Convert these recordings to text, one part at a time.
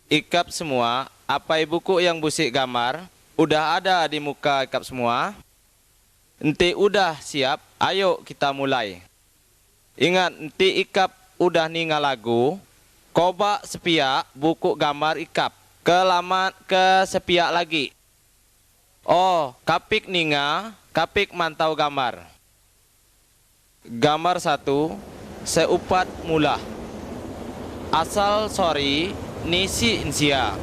Ikap semua, apa buku yang busik gambar? Udah ada di muka ikap semua? Enti udah siap, ayo kita mulai. Ingat, enti ikap udah ninga lagu, coba sepiak buku gambar ikap. Ke sepiak lagi. Oh, kapik ninga, kapik mantau gambar. Gambar satu, seupat mula. Asal sorry, nisi insia.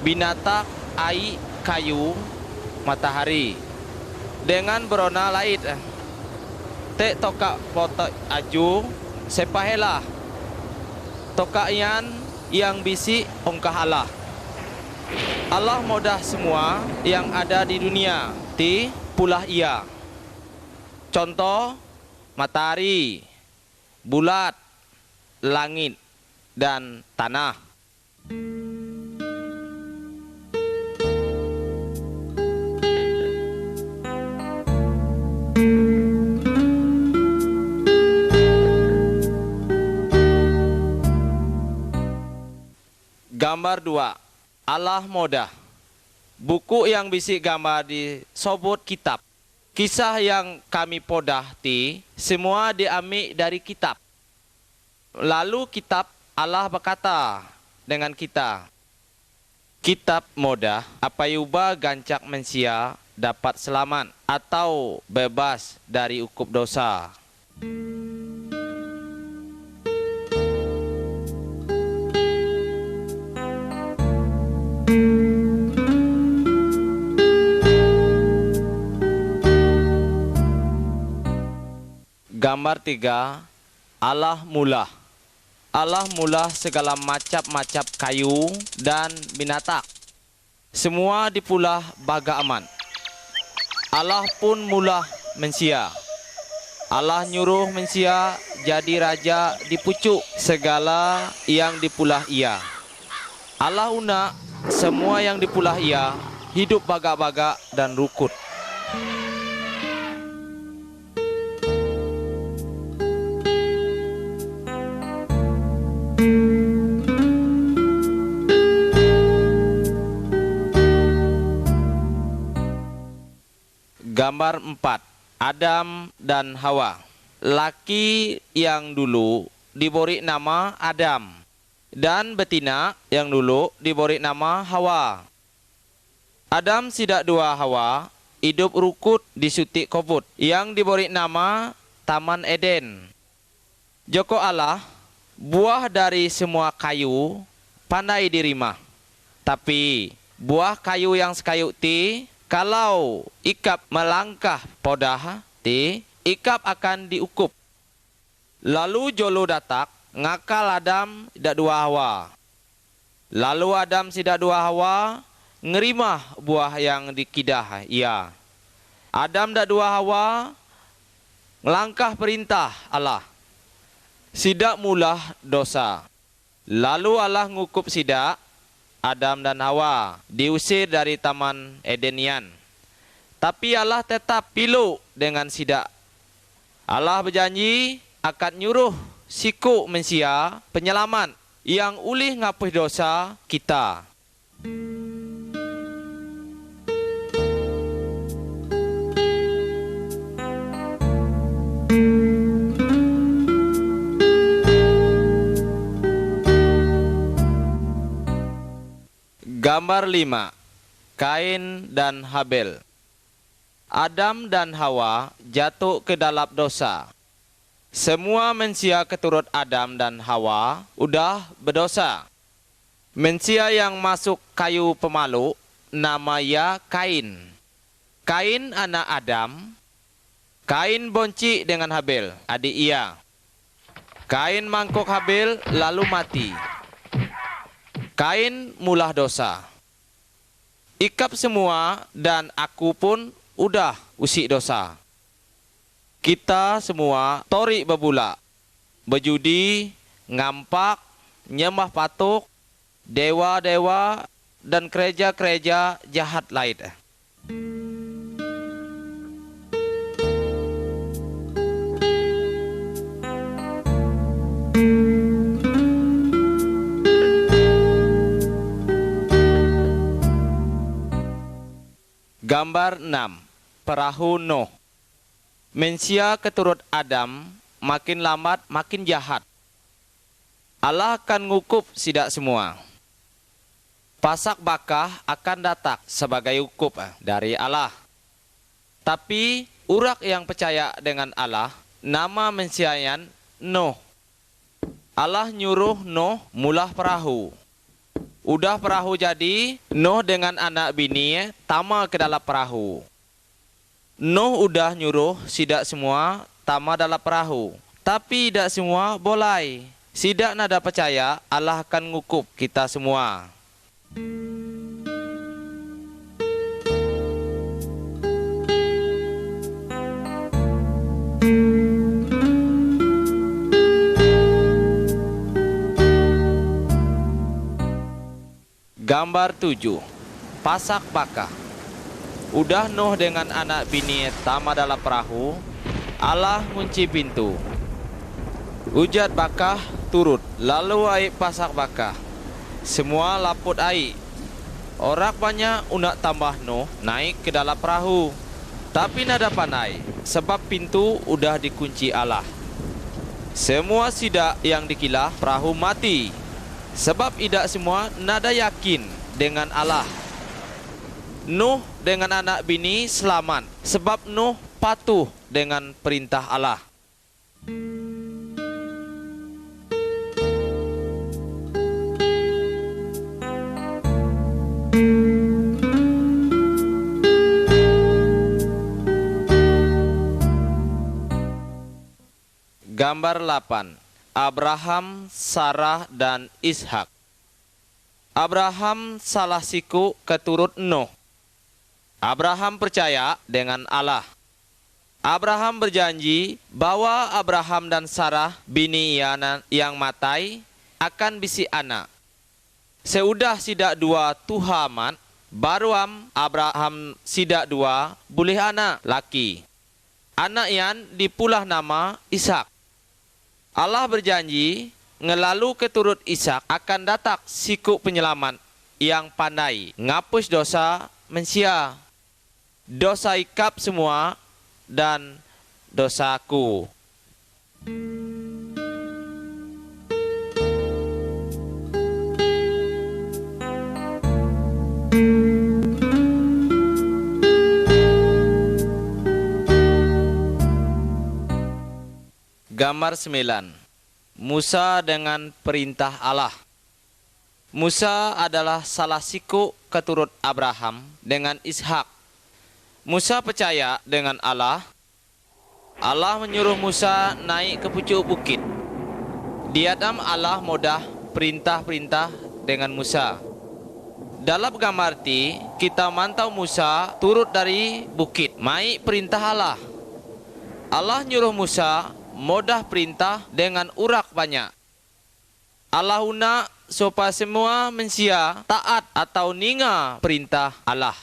Binatang, ai, kayu, matahari. Dengan berona lain. Tek tokak potok aju, sepahelah. Tokak yang bisi ongkah Allah. Allah modah semua yang ada di dunia. Ti pulah ia. Contoh, matahari, bulat, langit, dan tanah. Gambar 2. Allah modah. Buku yang bisi gambar disebut kitab. Kisah yang kami podah semua diambil dari kitab. Lalu kitab Allah berkata dengan kita, kitab modah apa yuba gancak mensia dapat selamat atau bebas dari ukup dosa. Gambar 3. Allah mula. Allah mula segala macam-macam kayu dan binatang. Semua dipulah baga aman. Allah pun mula mensia. Allah nyuruh mensia jadi raja di pucuk segala yang dipulah ia. Allah una semua yang dipulah ia hidup baga-baga dan rukut. Gambar 4. Adam dan Hawa. Laki yang dulu diberi nama Adam dan betina yang dulu diberi nama Hawa. Adam sidak dua Hawa hidup rukut di sutik kobut yang diberi nama Taman Eden. Joko Allah buah dari semua kayu pandai dirima. Tapi buah kayu yang sekayu kalau ikap melangkah podah ikap akan diukup. Lalu jolo datak ngakal Adam sidak dua Hawa. Lalu Adam sidak dua Hawa ngerimah buah yang dikidah ia. Adam dak dua Hawa ngelangkah perintah Allah. Sidak mulah dosa. Lalu Allah ngukup sidak Adam dan Hawa diusir dari Taman Edenian. Tapi Allah tetap pilu dengan sidak. Allah berjanji akan nyuruh siku mensia penyelamat yang ulih ngapuh dosa kita. Gambar 5. Kain dan Habel. Adam dan Hawa jatuh ke dalam dosa. Semua manusia keturut Adam dan Hawa udah berdosa. Manusia yang masuk kayu pemalu nama ia Kain. Kain anak Adam. Kain bonci dengan Habel, adik ia. Kain mangkuk Habel lalu mati. Kain mulah dosa. Ikap semua dan aku pun udah usik dosa. Kita semua tori bebula, berjudi, ngampak, nyembah patuk, dewa-dewa, dan gereja-gereja jahat lain. Gambar 6. Perahu Nuh. Manusia keturut Adam makin lambat makin jahat. Allah akan ngukup sidak semua. Pasak bakah akan datang sebagai hukum dari Allah. Tapi urak yang percaya dengan Allah, nama mensiayan Nuh. Allah nyuruh Nuh mulah perahu. Udah perahu jadi, Nuh dengan anak bini tama ke dalam perahu. Nuh udah nyuruh sidak semua tama dalam perahu. Tapi tidak semua boleh. Sidak nada percaya Allah akan ngukup kita semua. Gambar 7. Pasak bakah. Udah Nuh dengan anak bini tama dalam perahu, Allah kunci pintu. Hujat bakah turut, lalu air pasak bakah. Semua laput air. Orang banyak unak tambah Nuh naik ke dalam perahu. Tapi nada pandai, sebab pintu udah dikunci Allah. Semua sidak yang dikilah perahu mati. Sebab tidak semua nada yakin dengan Allah. Nuh dengan anak bini selamat, sebab Nuh patuh dengan perintah Allah. Gambar 8. Abraham, Sarah, dan Ishak. Abraham salah siku keturut Nuh. Abraham percaya dengan Allah. Abraham berjanji bahwa Abraham dan Sarah bini yang matai akan bisi anak. Seudah sidak dua tuhaman, baru Abraham sidak dua boleh anak laki. Anak yang dipulah nama Ishak. Allah berjanji ngelalu keturut Ishak akan datang siku penyelamat yang pandai ngapus dosa manusia, dosa ikap semua dan dosaku. Gambar 9. Musa dengan perintah Allah. Musa adalah salah siku keturut Abraham dengan Ishak. Musa percaya dengan Allah. Allah menyuruh Musa naik ke pucuk bukit. Diadam Allah mudah perintah-perintah dengan Musa. Dalam gambar ti, kita mantau Musa turut dari bukit, mai perintah Allah. Allah nyuruh Musa mudah perintah dengan urak banyak. Allah una supaya semua manusia taat atau ninga perintah Allah.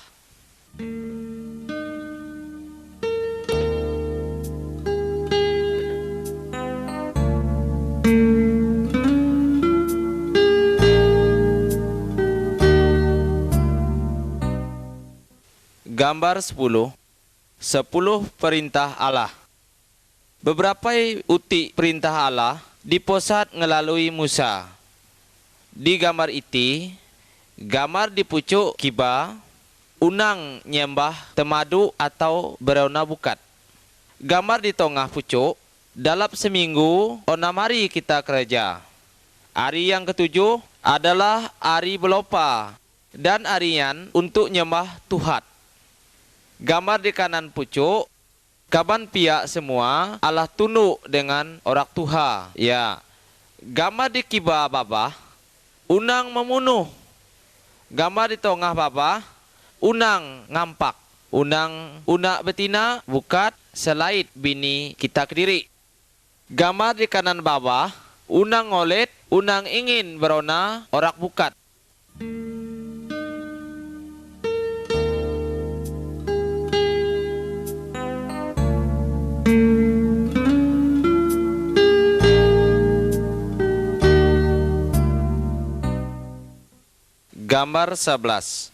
Gambar 10. 10 perintah Allah. Beberapa utik perintah Allah diposat melalui Musa. Di gambar itu, gambar di pucuk kiba, unang nyembah temadu atau berona bukat. Gambar di tengah pucuk, dalam seminggu 6 hari kita kerja. Hari yang ketujuh adalah hari belopa dan harian untuk nyembah Tuhan. Gambar di kanan pucuk, kaban pihak semua Allah tunduk dengan orang Tuhan. Ya. Gambar di kiba baba, unang memunuh. Gambar di tengah baba, unang ngampak. Unang unak betina bukat selait bini kita kediri. Gambar di kanan baba, unang ngolet, unang ingin berona orang bukat. Gambar 11.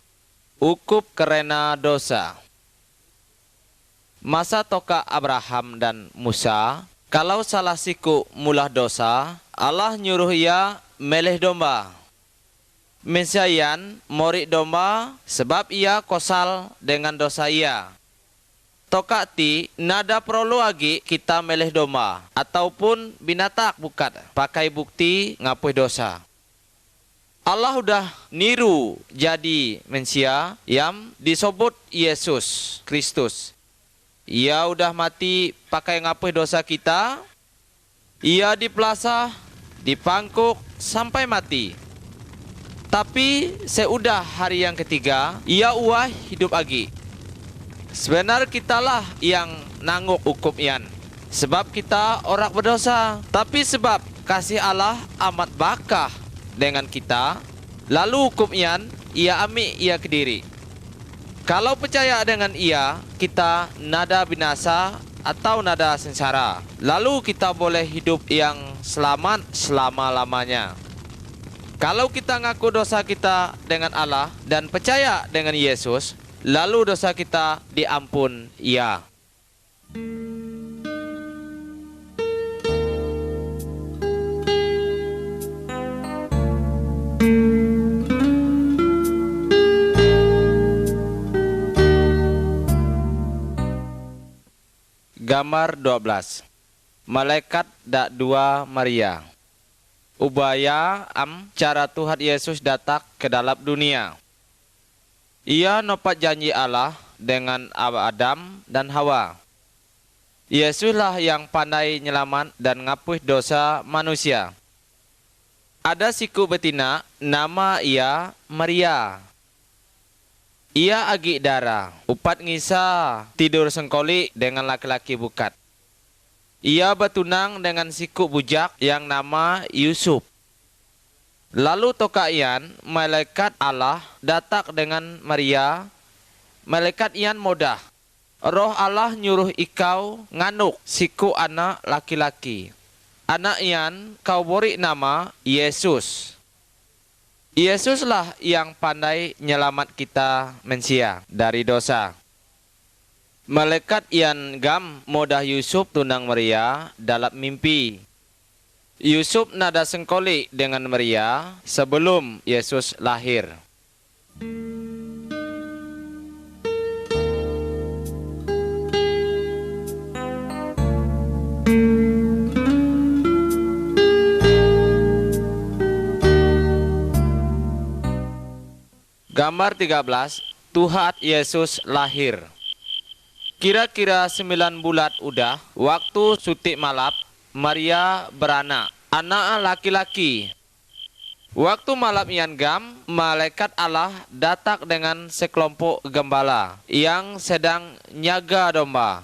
Ukup karena dosa. Masa toka Abraham dan Musa, kalau salah siku mulah dosa, Allah nyuruh ia meleh domba. Mensayan morik domba sebab ia kosal dengan dosa ia. Toka ti nada perlu lagi kita meleh domba ataupun binatak bukat pakai bukti ngapuh dosa. Allah udah niru jadi manusia yang disebut Yesus Kristus. Ia udah mati pakai ngapuh dosa kita. Ia dipelasah, dipangkuk sampai mati. Tapi seudah hari yang ketiga, ia uah hidup lagi. Sebenar kitalah yang nangguk hukum ian. Sebab kita orang berdosa. Tapi sebab kasih Allah amat bakah dengan kita, lalu hukum ian, ia ambil ia ke diri. Kalau percaya dengan ia, kita nada binasa atau nada sengsara. Lalu kita boleh hidup yang selamat selama-lamanya. Kalau kita ngaku dosa kita dengan Allah dan percaya dengan Yesus, lalu dosa kita diampun ia. Gambar 12. Malaikat dak dua Maria. Ubaya cara Tuhan Yesus datang ke dalam dunia. Ia nopat janji Allah dengan Adam dan Hawa. Yesuslah yang pandai nyelamat dan ngapuh dosa manusia. Ada siku betina, nama ia Maria. Ia agi darah, upat ngisa tidur sengkoli dengan laki-laki bukat. Ia bertunang dengan siku bujak yang nama Yusuf. Lalu toka ian, malaikat Allah datang dengan Maria. Malaikat ian modah. Roh Allah nyuruh ikau nganuk siku anak laki-laki. Anak ian kau beri nama Yesus. Yesuslah yang pandai nyelamat kita manusia dari dosa. Malaikat ian gam modah Yusuf tunang Maria dalam mimpi. Yusuf nada sengkoli dengan Maria sebelum Yesus lahir. Gambar 13, Tuhan Yesus lahir. Kira-kira 9 bulan udah, waktu sutik malap, Maria beranak, anak laki-laki. Waktu malam ian gam, malaikat Allah datang dengan sekelompok gembala yang sedang nyaga domba.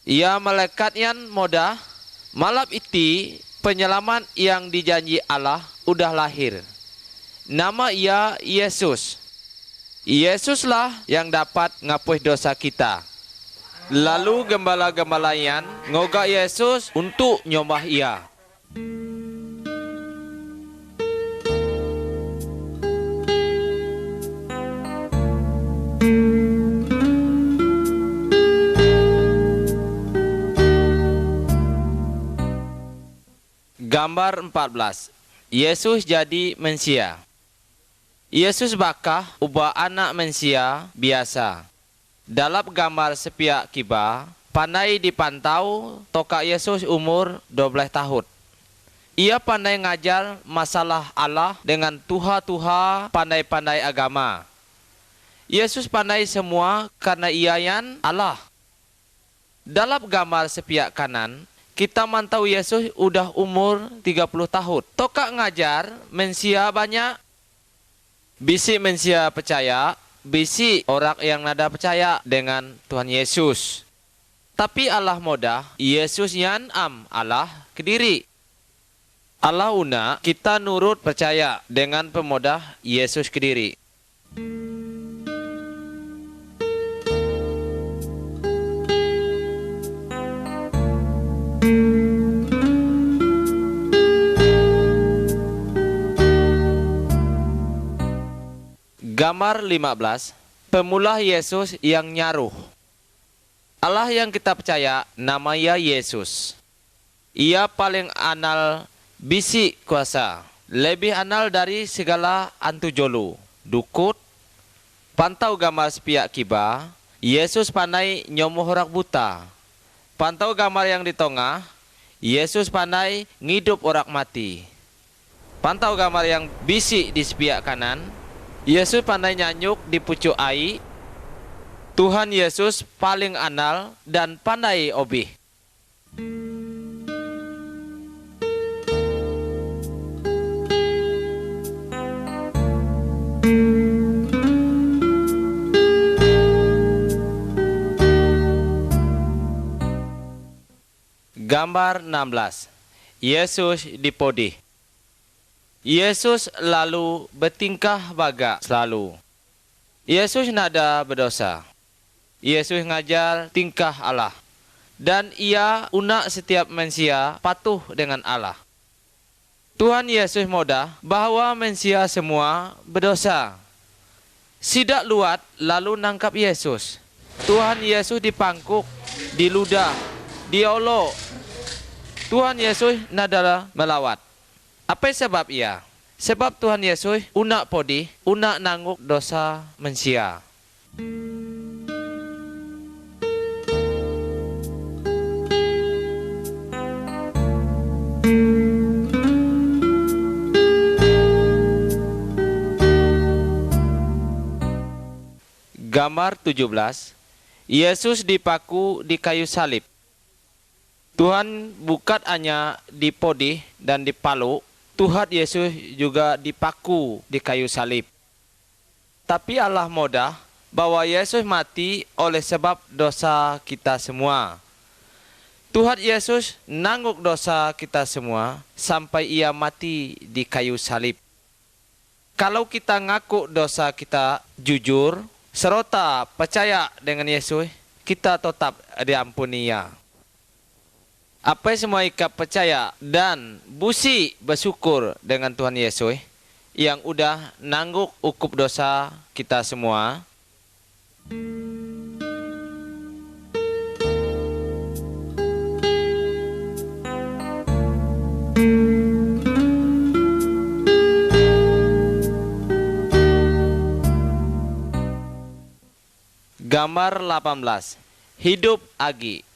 Ia malaikat ian modah, malam itu penyelamat yang dijanji Allah udah lahir. Nama ia Yesus. Yesuslah yang dapat ngapuh dosa kita. Lalu gembala-gembala ian ngogak Yesus untuk nyombah ia. Gambar 14. Yesus jadi manusia. Yesus bakah ubah anak manusia biasa. Dalam gambar sepiak kiba, pandai dipantau toka Yesus umur 12 tahun. Ia pandai ngajar masalah Allah dengan tuha-tuha pandai-pandai agama. Yesus pandai semua karena ia yang Allah. Dalam gambar sepiak kanan, kita mantau Yesus udah umur 30 tahun. Toka ngajar manusia banyak. Bisi manusia percaya, bisi orang yang nada percaya dengan Tuhan Yesus. Tapi Allah modah, Yesus yang Allah kediri. Allah una kita nurut percaya dengan pemodah Yesus kediri. Gambar 15, pemula Yesus yang nyaruh. Allah yang kita percaya namanya Yesus. Ia paling anal bisi kuasa, lebih anal dari segala antu jolu, dukut, pantau gambar sepiak kiba. Yesus pandai nyomoh orang buta. Pantau gambar yang di tengah, Yesus pandai ngidup orang mati. Pantau gambar yang bisi di sepiak kanan, Yesus pandai nyanyuk di pucuk ai. Tuhan Yesus paling anal dan pandai obih. Gambar 16. Yesus dipodih. Yesus lalu bertingkah baga selalu. Yesus nada berdosa. Yesus ngajar tingkah Allah. Dan ia unak setiap manusia patuh dengan Allah. Tuhan Yesus modah bahwa manusia semua berdosa. Sidak luat lalu nangkap Yesus. Tuhan Yesus dipangkuk, diludah, diolok. Tuhan Yesus nadalah melawat. Apa sebab ia? Sebab Tuhan Yesus unak podi, unak nangguk dosa manusia. Gambar 17. Yesus dipaku di kayu salib. Tuhan bukan hanya dipodih dan dipalu, Tuhan Yesus juga dipaku di kayu salib. Tapi Allah modah bahwa Yesus mati oleh sebab dosa kita semua. Tuhan Yesus nangguk dosa kita semua sampai ia mati di kayu salib. Kalau kita ngaku dosa kita jujur, serta percaya dengan Yesus, kita tetap diampuni ia. Apa semua ikat percaya dan busi bersyukur dengan Tuhan Yesus yang udah nangguk ukup dosa kita semua. Gambar 18. Hidup agi.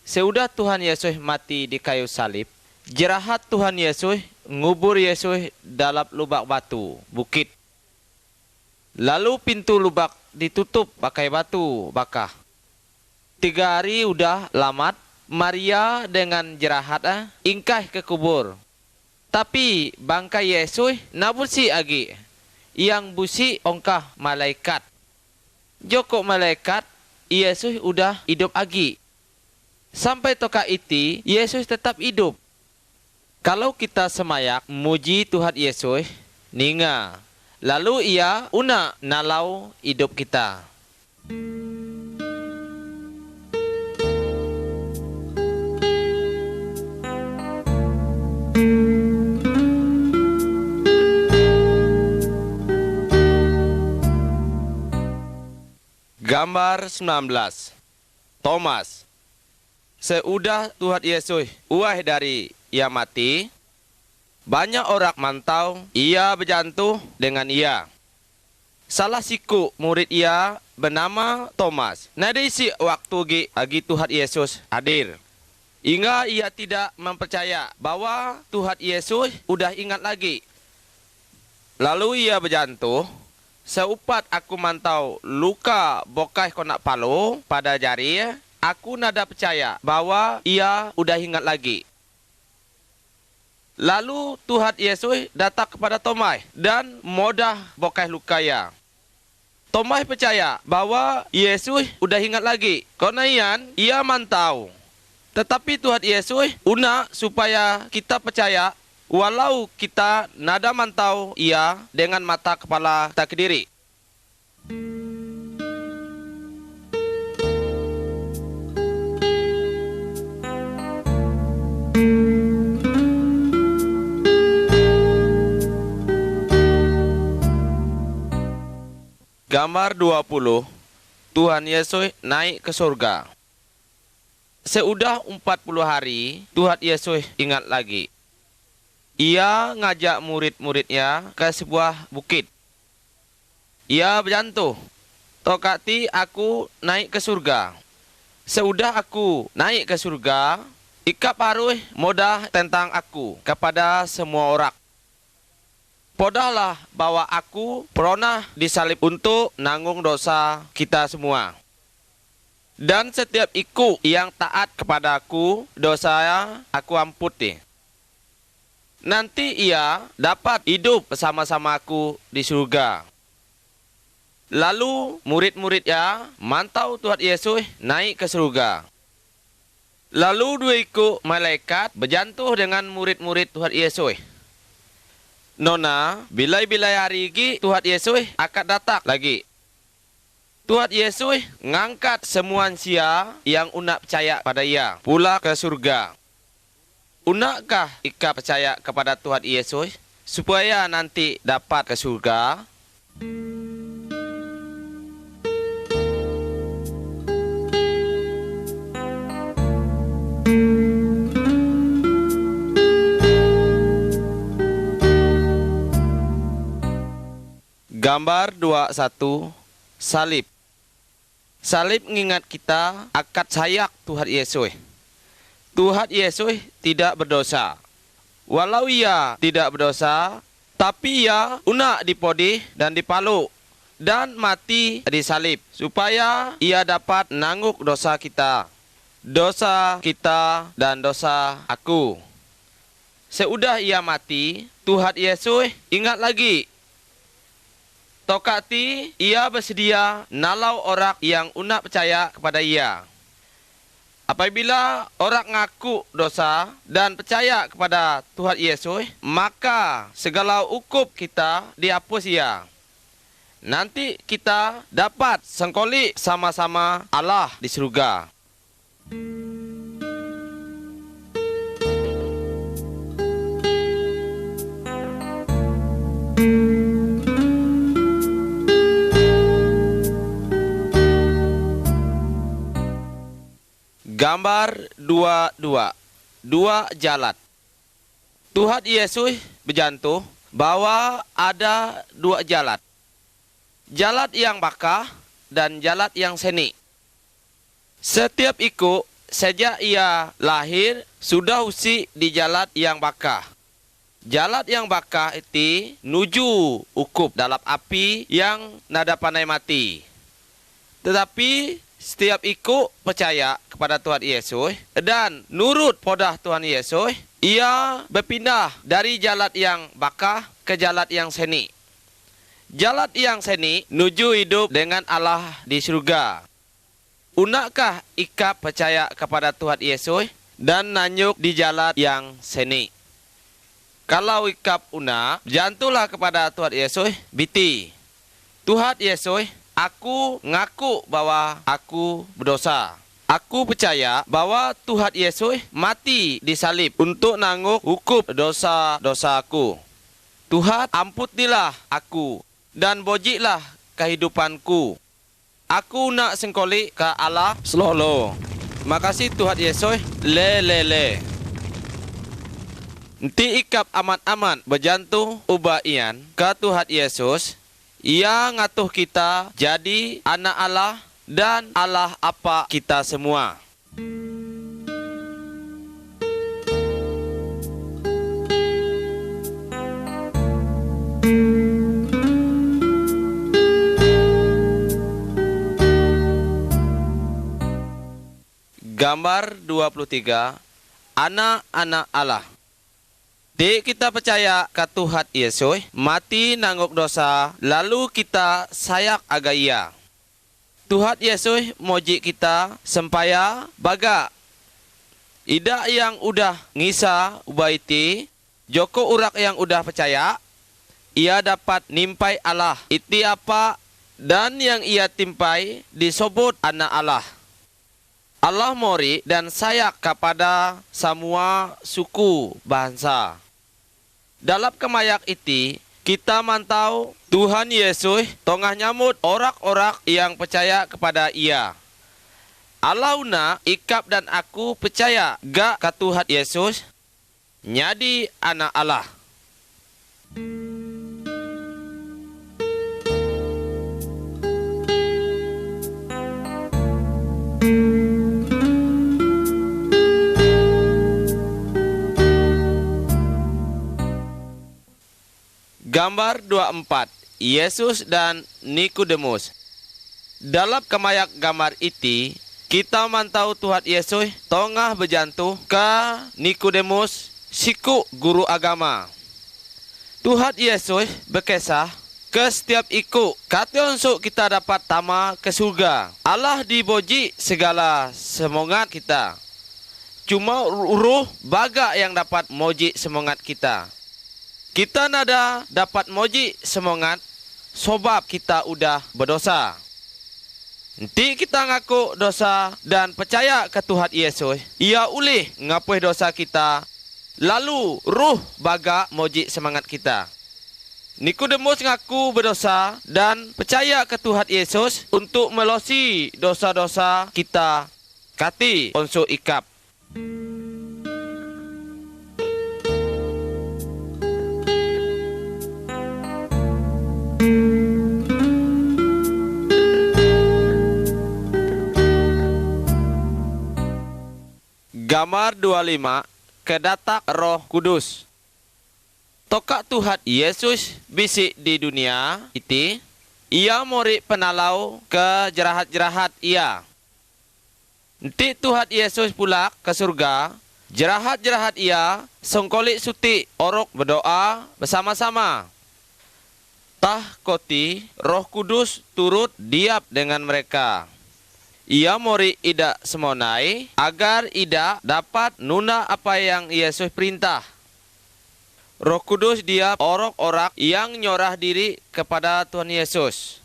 Seudah Tuhan Yesus mati di kayu salib, jerahat Tuhan Yesus ngubur Yesus dalam lubak batu, bukit. Lalu pintu lubak ditutup pakai batu bakah. 3 hari udah lamat, Maria dengan jerahat ingkah ke kubur. Tapi bangkai Yesus nabusi agi, yang busi ongkah malaikat. Joko malaikat, Yesus udah hidup agi. Sampai toka iti, Yesus tetap hidup. Kalau kita semayak muji Tuhan Yesus, ninga. Lalu ia una nalau hidup kita. Gambar 19. Thomas. Seudah Tuhan Yesus uah dari ia mati, banyak orang mantau ia berjantuh dengan ia. Salah siku murid ia bernama Thomas. Nada isi waktu agi Tuhan Yesus hadir. Hingga ia tidak mempercaya bahwa Tuhan Yesus udah ingat lagi. Lalu ia berjantuh, seupat aku mantau luka bokai konak palo pada jari, aku nada percaya bahwa ia udah ingat lagi. Lalu Tuhan Yesus datang kepada Thomas dan modah bokai lukaya. Thomas percaya bahwa Yesus udah ingat lagi. Karena ia mantau. Tetapi Tuhan Yesus una supaya kita percaya walau kita nada mantau ia dengan mata kepala tak kediri. Gambar 20. Tuhan Yesus naik ke surga. Seudah 40 hari, Tuhan Yesus ingat lagi. Ia ngajak murid-muridnya ke sebuah bukit. Ia berjantuh, "Tokati aku naik ke surga. Seudah aku naik ke surga, ikap paruh modah tentang aku kepada semua orang. Podahlah bahwa aku pernah disalib untuk nanggung dosa kita semua. Dan setiap ikut yang taat kepada aku, dosa aku amputi. Nanti ia dapat hidup bersama-sama aku di surga." Lalu murid-muridnya mantau Tuhan Yesus naik ke surga. Lalu dua ikut malaikat berjantuh dengan murid-murid Tuhan Yesus. "Nona, bilai-bilai hari ini Tuhan Yesus akan datang lagi. Tuhan Yesus ngangkat semua sia yang unak percaya pada ia pula ke surga. Unakkah ika percaya kepada Tuhan Yesus supaya nanti dapat ke surga?" Gambar 21, salib. Salib mengingat kita akan sayak Tuhan Yesus. Tuhan Yesus tidak berdosa. Walau ia tidak berdosa, tapi ia unak dipodih dan dipaluk dan mati di salib supaya ia dapat menanggung dosa kita dan dosa aku. Seudah ia mati, Tuhan Yesus ingat lagi. Tokati ia bersedia nalau orang yang unak percaya kepada ia. Apabila orang ngaku dosa dan percaya kepada Tuhan Yesus, maka segala ukup kita dihapus ia. Nanti kita dapat sengkoli sama-sama Allah di surga. Gambar 22, dua jalan. Tuhan Yesus berjantuh bahwa ada dua jalan. Jalan yang bakah dan jalan yang seni. Setiap ikut sejak ia lahir sudah usi di jalan yang bakah. Jalan yang bakah itu nuju ukup dalam api yang nada pandai mati. Tetapi setiap ikut percaya kepada Tuhan Yesus dan nurut podah Tuhan Yesus, ia berpindah dari jalan yang bakah ke jalan yang seni. Jalan yang seni nuju hidup dengan Allah di surga. Unakkah ikap percaya kepada Tuhan Yesus dan nanyuk di jalan yang seni? Kalau ikap unak, jantulah kepada Tuhan Yesus, biti. Tuhan Yesus, aku ngaku bahwa aku berdosa. Aku percaya bahwa Tuhan Yesus mati di salib untuk nanggung hukum dosa-dosaku. Tuhan, ampunilah aku dan bojiklah kehidupanku. Aku nak sengkoli ke Allah selalu. Makasih Tuhan Yesus. Le. Nanti ikap amat-amat berjantung ubaian ke Tuhan Yesus. Ia ngatuh kita jadi anak Allah dan Allah apa kita semua. Gambar 23, anak-anak Allah. Di kita percaya ke Tuhan Yesus, mati nanggung dosa, lalu kita sayak aga ia. Tuhan Yesus moji kita sempaya baga. Ida yang udah ngisa ubaiti, joko urak yang udah percaya, ia dapat nimpai Allah. Iti apa dan yang ia timpai disebut anak Allah. Allah mori dan sayak kepada semua suku bangsa. Dalam kemayak itu, kita mantau Tuhan Yesus tengah nyambut orang-orang yang percaya kepada ia. Alauna ikap dan aku percaya gak ka Tuhan Yesus nyadi anak Allah. Gambar 24, Yesus dan Nikodemus. Dalam kemayak gambar itu, kita mantau Tuhan Yesus tengah berjantung ke Nikodemus, siku guru agama. Tuhan Yesus berkisah ke setiap ikut, kata untuk kita dapat tama ke surga. Allah diboji segala semangat kita. Cuma ruh baga yang dapat moji semangat kita. Kita nada dapat moji semangat sebab kita udah berdosa. Nanti kita ngaku dosa dan percaya ke Tuhan Yesus, Ia ulih ngapuh dosa kita, lalu ruh baga moji semangat kita. Nikodemus ngaku berdosa dan percaya ke Tuhan Yesus untuk melosi dosa-dosa kita, kati unsur ikap. Gambar 25, kedatak Roh Kudus. Tokak Tuhan Yesus bisik di dunia itu, Ia mori penalau ke jerahat-jerahat Ia. Nanti Tuhan Yesus pula ke surga, jerahat-jerahat Ia songkolik suti orok berdoa bersama-sama. Tah koti Roh Kudus turut diap dengan mereka. Ia mori ida semonai agar ida dapat nuna apa yang Yesus perintah. Roh Kudus dia orang-orang yang nyorah diri kepada Tuhan Yesus.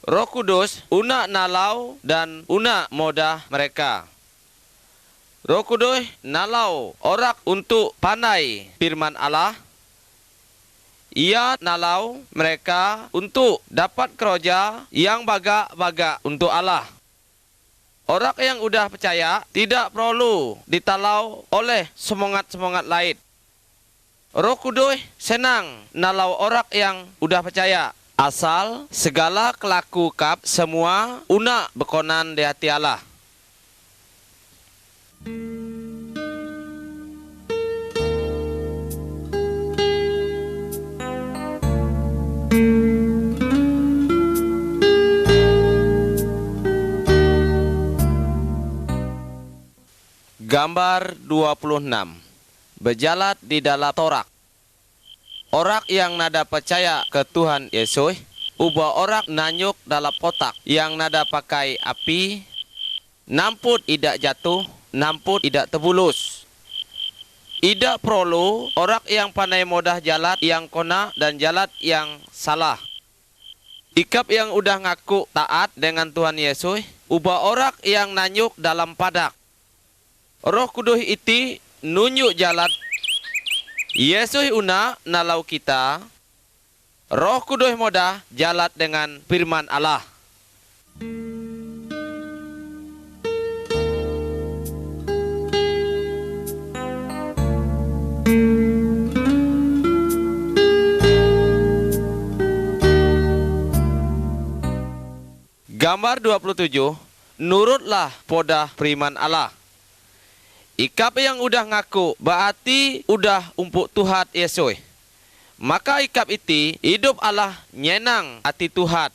Roh Kudus una nalau dan una modah mereka. Roh Kudus nalau orang untuk pandai firman Allah. Ia nalau mereka untuk dapat kerja yang baga-baga untuk Allah. Orang yang udah percaya tidak perlu ditalau oleh semangat-semangat lain. Roh Kudus senang nalau orang yang udah percaya. Asal segala kelaku kap semua una bekonan di hati Allah. Gambar 26. Berjalan di dalam torak. Orang yang nada percaya ke Tuhan Yesus, ubah orang nanyuk dalam kotak yang nada pakai api, namput idak jatuh, namput idak terbulus. Idak perlu orang yang pandai modah jalan yang kona dan jalan yang salah. Ikap yang udah ngaku taat dengan Tuhan Yesus, ubah orang yang nanyuk dalam padak. Roh Kudus itu nunjuk jalan. Yesus una nalau kita. Roh Kudus modah jalan dengan firman Allah. Gambar 27. Nurutlah podah firman Allah. Ikap yang udah ngaku berarti udah umpuk Tuhan Yesus. Maka ikap itu hidup Allah nyenang hati Tuhan.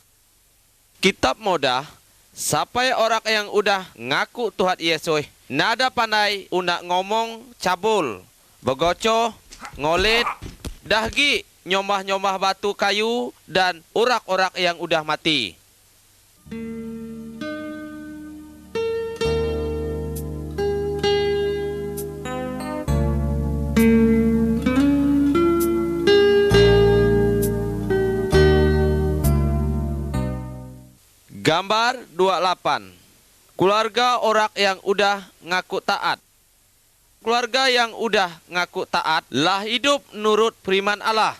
Kitab modah sampai orang yang udah ngaku Tuhan Yesus nada pandai unak ngomong cabul, begocoh, ngolet, dahgi, nyomah-nyomah batu kayu dan urak-urak yang udah mati. Gambar 28. Keluarga orang yang udah ngaku taat. Keluarga yang udah ngaku taat lah hidup nurut firman Allah.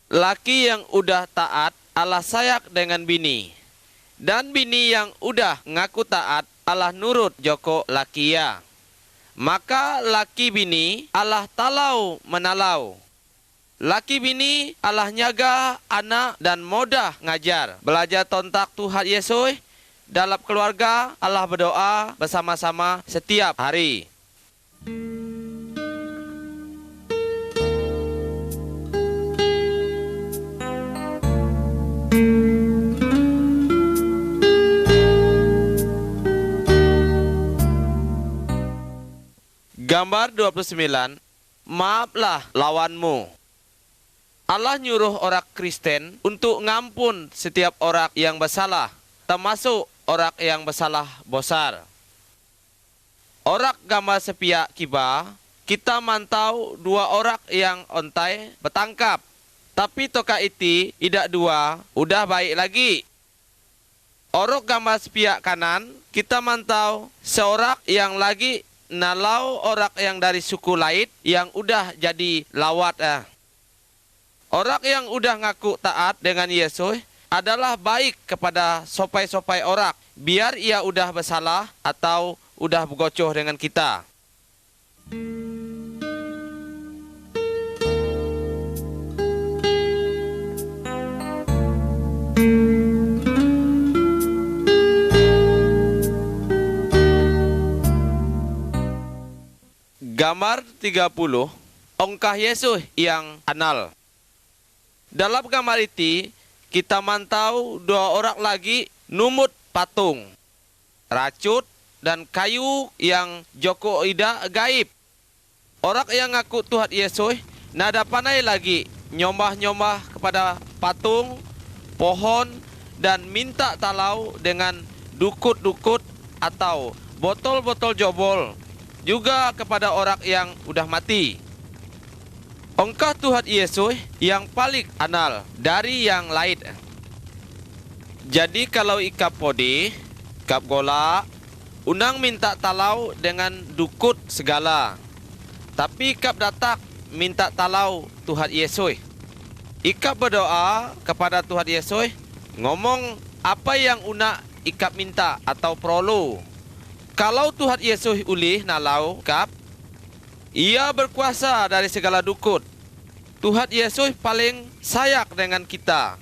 Laki yang udah taat Allah sayak dengan bini. Dan bini yang udah ngaku taat Allah nurut joko laki ya. Maka laki bini Allah talau menalau. Laki bini Allah nyaga anak dan modah ngajar. Belajar tontak Tuhan Yesus. Dalam keluarga Allah berdoa bersama-sama setiap hari. Gambar 29. Maaflah lawanmu. Allah nyuruh orang Kristen untuk ngampun setiap orang yang bersalah, termasuk orang yang bersalah besar. Orang gambar sepihak kiba, kita mantau dua orang yang ontai bertangkap. Tapi toka iti idak dua, udah baik lagi. Orang gambar sepihak kanan, kita mantau seorang yang lagi nalau orang yang dari suku lain yang udah jadi lawat. Orang yang udah ngaku taat dengan Yesus adalah baik kepada sopai-sopai orang, biar ia udah bersalah atau udah bergocoh dengan kita. Gambar 30, ongkah Yesus yang anal. Dalam gambar itu, kita mantau dua orang lagi numut patung, racut, dan kayu yang joko ida gaib. Orang yang ngaku Tuhan Yesus, nada pandai lagi nyombah-nyombah kepada patung, pohon, dan minta talau dengan dukut-dukut atau botol-botol jobol, juga kepada orang yang udah mati. Ongkah Tuhan Yesus yang paling anal dari yang lain. Jadi kalau ikap podi, ikap gola, unang minta talau dengan dukut segala. Tapi ikap datak minta talau Tuhan Yesus. Ikap berdoa kepada Tuhan Yesus, ngomong apa yang una ikap minta atau perlu. Kalau Tuhan Yesus ulih nalau ikap, ia berkuasa dari segala dukut. Tuhan Yesus paling sayang dengan kita.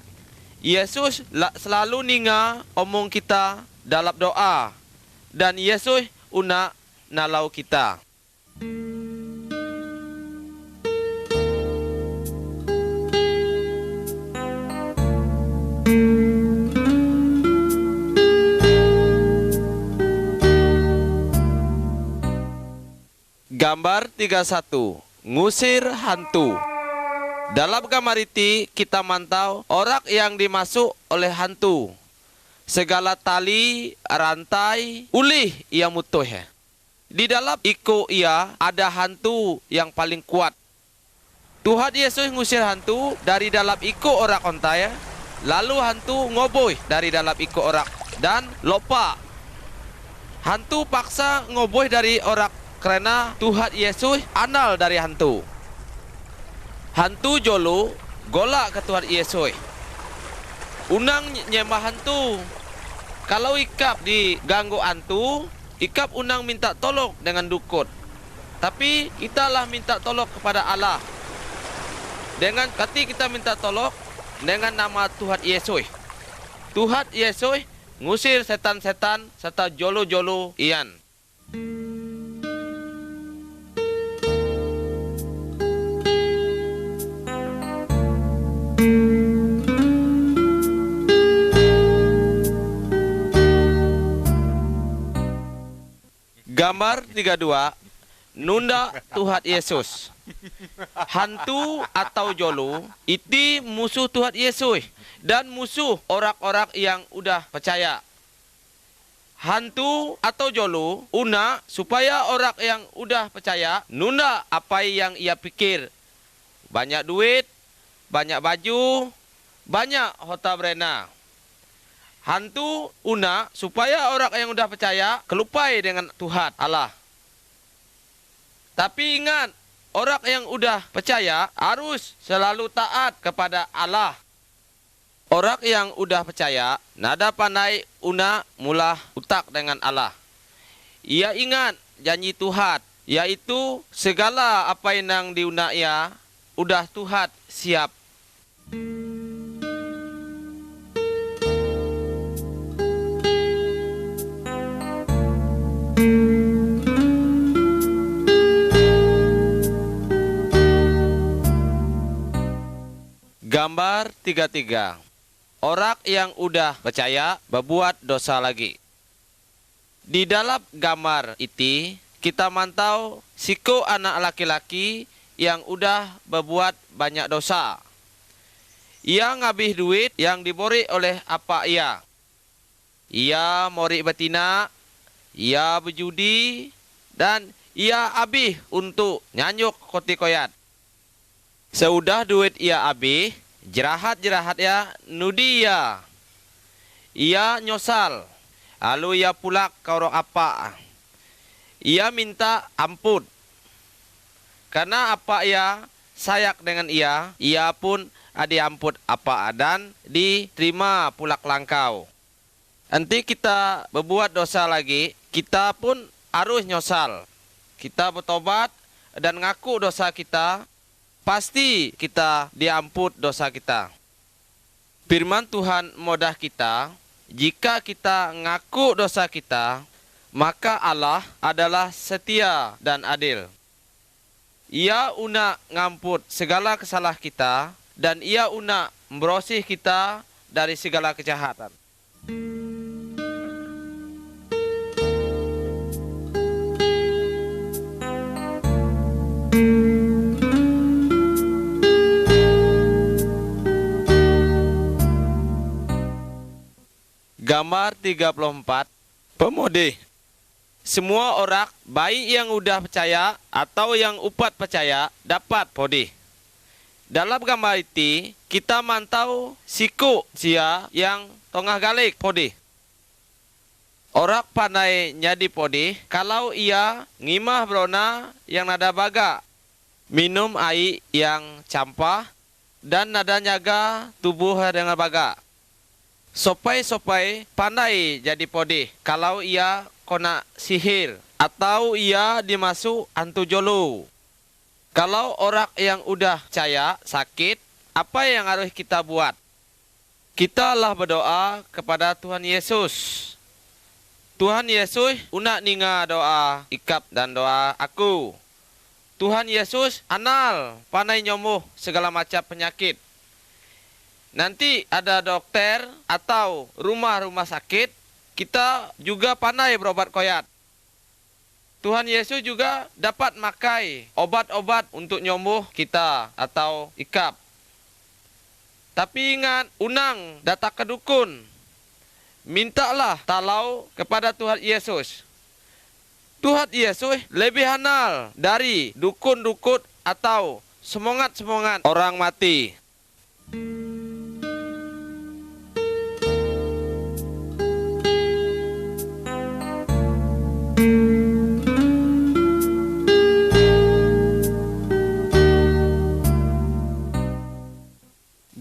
Yesus selalu ninga omong kita dalam doa. Dan Yesus una nalau kita. Gambar 31. Ngusir hantu. Dalam gambar itu kita mantau orang yang dimasuk oleh hantu. Segala tali, rantai, ulih ia mutuh. Di dalam iko ia ada hantu yang paling kuat. Tuhan Yesus ngusir hantu dari dalam iko orang ontai. Lalu hantu ngoboy dari dalam iko orang dan lupa. Hantu paksa ngoboy dari orang karena Tuhan Yesus anal dari hantu. Hantu jolo golak ke Tuhan Yesus. Unang nyembah hantu. Kalau ikap diganggu hantu, ikap unang minta tolong dengan dukut. Tapi kita lah minta tolong kepada Allah. Dengan kati kita minta tolong dengan nama Tuhan Yesus. Tuhan Yesus ngusir setan-setan serta jolo-jolo ian. Gambar 32. Nunda Tuhan Yesus. Hantu atau jolo itu musuh Tuhan Yesus dan musuh orang-orang yang udah percaya. Hantu atau jolo una supaya orang yang udah percaya nunda apa yang ia pikir. Banyak duit, banyak baju, banyak harta berena. Hantu una supaya orang yang udah percaya kelupai dengan Tuhan Allah. Tapi ingat, orang yang udah percaya harus selalu taat kepada Allah. Orang yang udah percaya nada pandai una mula utak dengan Allah. ia ingat janji Tuhan, yaitu segala apa yang diundak ia, udah Tuhan siap. Gambar 33. Orang yang udah percaya berbuat dosa lagi. Di dalam gambar itu, kita mantau siku anak laki-laki yang udah berbuat banyak dosa. Ia ngabih duit yang diberi oleh apa ia. Ia mori betina, ia berjudi, dan ia habis untuk nyanyuk koti koyat. Seudah duit ia habis, jerahat-jerahat ya nudi ia. Ia nyosal, lalu ia pulak ke orang apa. Ia minta ampun. Karena apa ia sayak dengan ia pun diampun apa dan diterima pulak langkau. Nanti kita berbuat dosa lagi, kita pun harus nyosal. Kita bertobat dan ngaku dosa kita, pasti kita diampun dosa kita. Firman Tuhan modah kita, jika kita ngaku dosa kita, maka Allah adalah setia dan adil. Ia una ngamput segala kesalah kita, dan ia una membersih kita dari segala kejahatan. Gambar 34. Pemodih. Semua orang, baik yang udah percaya atau yang upat percaya, dapat podih. Dalam gambar itu, kita mantau siku sia yang tengah galik podih. Orang pandai nyadi podih kalau ia ngimah brona yang nada baga, minum air yang campah, dan nada nyaga tubuh dengan baga. Sopai-sopai pandai jadi podih kalau ia kena sihir atau ia dimasuk hantu jolo. Kalau orang yang udah percaya sakit, apa yang harus kita buat? Kita lah berdoa kepada Tuhan Yesus. Tuhan Yesus unak ninga doa ikap dan doa aku. Tuhan Yesus anal pandai nyomuh segala macam penyakit. Nanti ada dokter atau rumah-rumah sakit, kita juga pandai berobat koyat. Tuhan Yesus juga dapat makai obat-obat untuk nyembuh kita atau ikap. Tapi ingat, unang datang ke dukun. Mintalah talau kepada Tuhan Yesus. Tuhan Yesus lebih hanal dari dukun-dukun atau semangat-semangat orang mati.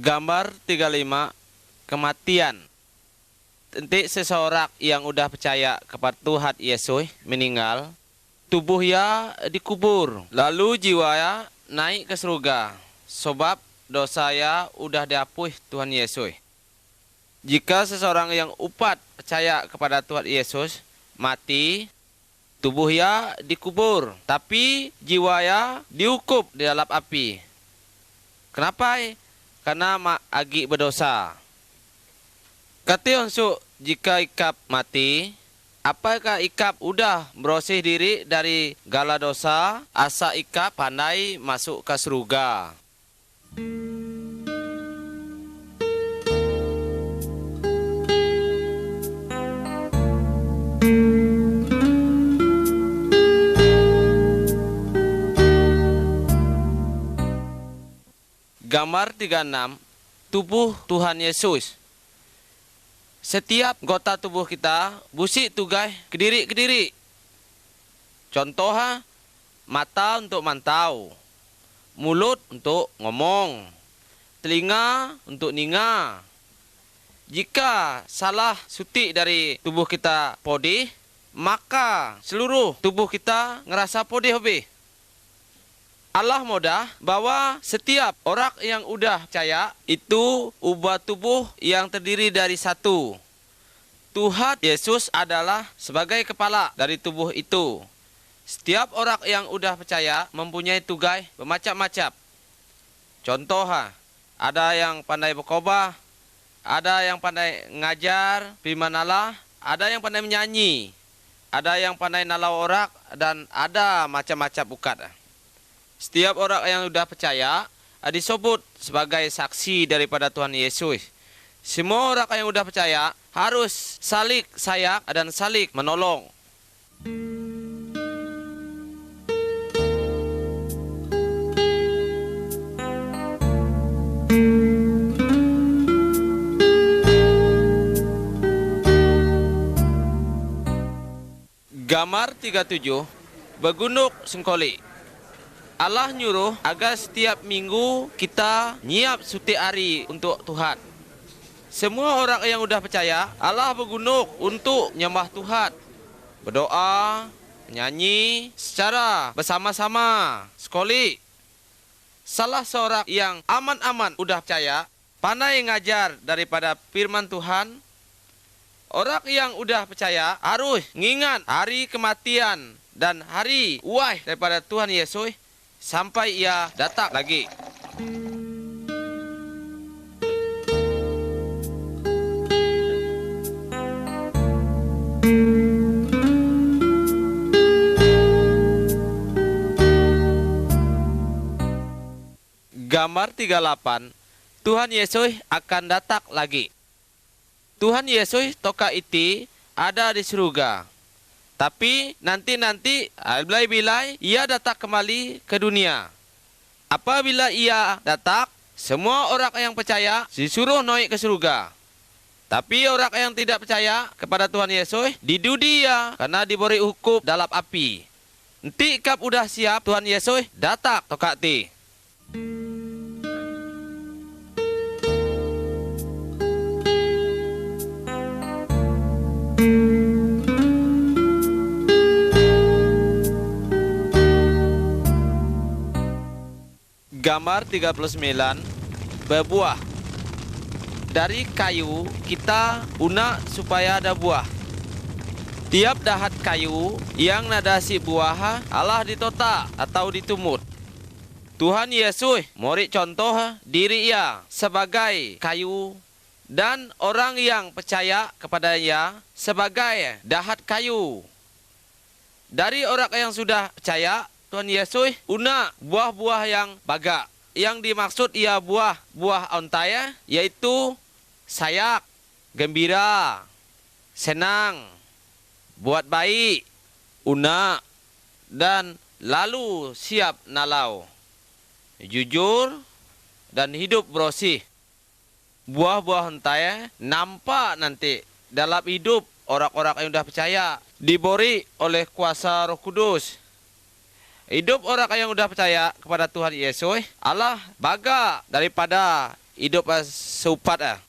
Gambar 35. Kematian. Nanti seseorang yang udah percaya kepada Tuhan Yesus meninggal, tubuhnya dikubur, lalu jiwanya naik ke surga, sebab dosanya udah dihapus Tuhan Yesus. Jika seseorang yang upat percaya kepada Tuhan Yesus mati, tubuhnya dikubur, tapi jiwanya dihukum di dalam api. Kenapa? Karena agi berdosa. Kati unsuk jika ikap mati, apakah ikap udah bersih diri dari gala dosa, asa ikap pandai masuk ke surga. Gambar 36. Tubuh Tuhan Yesus. Setiap anggota tubuh kita busik tugas kediri-kediri. Contoh, mata untuk mantau, mulut untuk ngomong, telinga untuk ninga. Jika salah sutik dari tubuh kita podih, maka seluruh tubuh kita ngerasa podeh hobi. Allah modah bahwa setiap orang yang udah percaya itu ubah tubuh yang terdiri dari satu. Tuhan Yesus adalah sebagai kepala dari tubuh itu. Setiap orang yang udah percaya mempunyai tugas bermacam-macam. Contoh, ada yang pandai berkhotbah, ada yang pandai ngajar firman Allah, ada yang pandai menyanyi, ada yang pandai nalau orang, dan ada macam-macam ukat. Setiap orang yang sudah percaya disebut sebagai saksi daripada Tuhan Yesus. Semua orang yang sudah percaya harus saling sayang dan saling menolong. Gambar 37, Begunduk Sengkoli. Allah nyuruh agar setiap minggu kita nyiap suti hari untuk Tuhan. Semua orang yang sudah percaya, Allah bergunduk untuk nyembah Tuhan. Berdoa, menyanyi secara bersama-sama. Sekali, salah seorang yang aman-aman sudah percaya, pandai ngajar daripada firman Tuhan. Orang yang sudah percaya harus mengingat hari kematian dan hari uai daripada Tuhan Yesus sampai ia datang lagi. Gambar 38, Tuhan Yesus akan datang lagi. Tuhan Yesus toka iti ada di surga. Tapi nanti bilai ia datang kembali ke dunia. Apabila ia datang, semua orang yang percaya disuruh naik ke surga. Tapi orang yang tidak percaya kepada Tuhan Yesus didudi ia karena diberi hukum dalam api. Nanti kap udah siap Tuhan Yesus datang tokak ti. Gambar 39, berbuah. Dari kayu kita una supaya ada buah. Tiap dahat kayu yang nadasi buah Allah ditota atau ditumut. Tuhan Yesus murid contoh diri ia sebagai kayu dan orang yang percaya kepadanya sebagai dahat kayu. Dari orang yang sudah percaya, Tuhan Yesus una buah-buah yang baga. Yang dimaksud ia buah ontaya, yaitu sayak, gembira, senang, buat baik, una, dan lalu siap nalau, jujur, dan hidup bersih. Buah-buah ontaya nampak nanti dalam hidup orang-orang yang sudah percaya, diberi oleh kuasa Roh Kudus. Hidup orang yang sudah percaya kepada Tuhan Yesus, Allah baga daripada hidup seupat.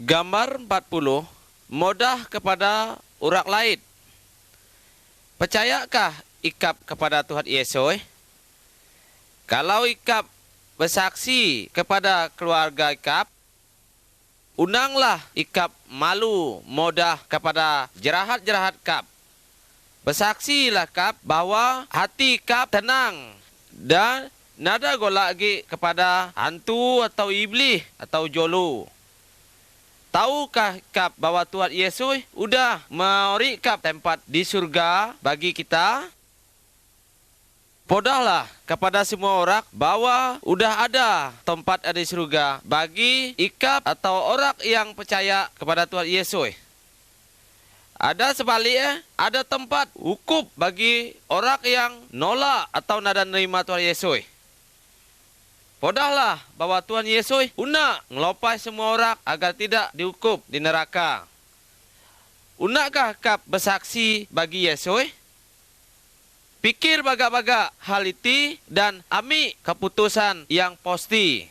Gambar 40, modah kepada orang lain. Percayakah ikap kepada Tuhan Yesus? Kalau ikap bersaksi kepada keluarga ikap, undanglah ikap malu modah kepada jerahat-jerahat kap. Bersaksilah kap bahwa hati kap tenang dan nada golak lagi kepada hantu atau iblis atau jolu. Tahukah kap bahwa Tuhan Yesus udah memberi kap tempat di surga bagi kita? Podahlah kepada semua orang bahwa udah ada tempat di surga bagi ikap atau orang yang percaya kepada Tuhan Yesus. Ada sebaliknya, ada tempat hukum bagi orang yang nolak atau nada nerima Tuhan Yesus. Podahlah bahwa Tuhan Yesus una ngelopai semua orang agar tidak dihukum di neraka. Unakkah kap bersaksi bagi Yesus? Pikir baga-baga hal itu dan ambil keputusan yang pasti.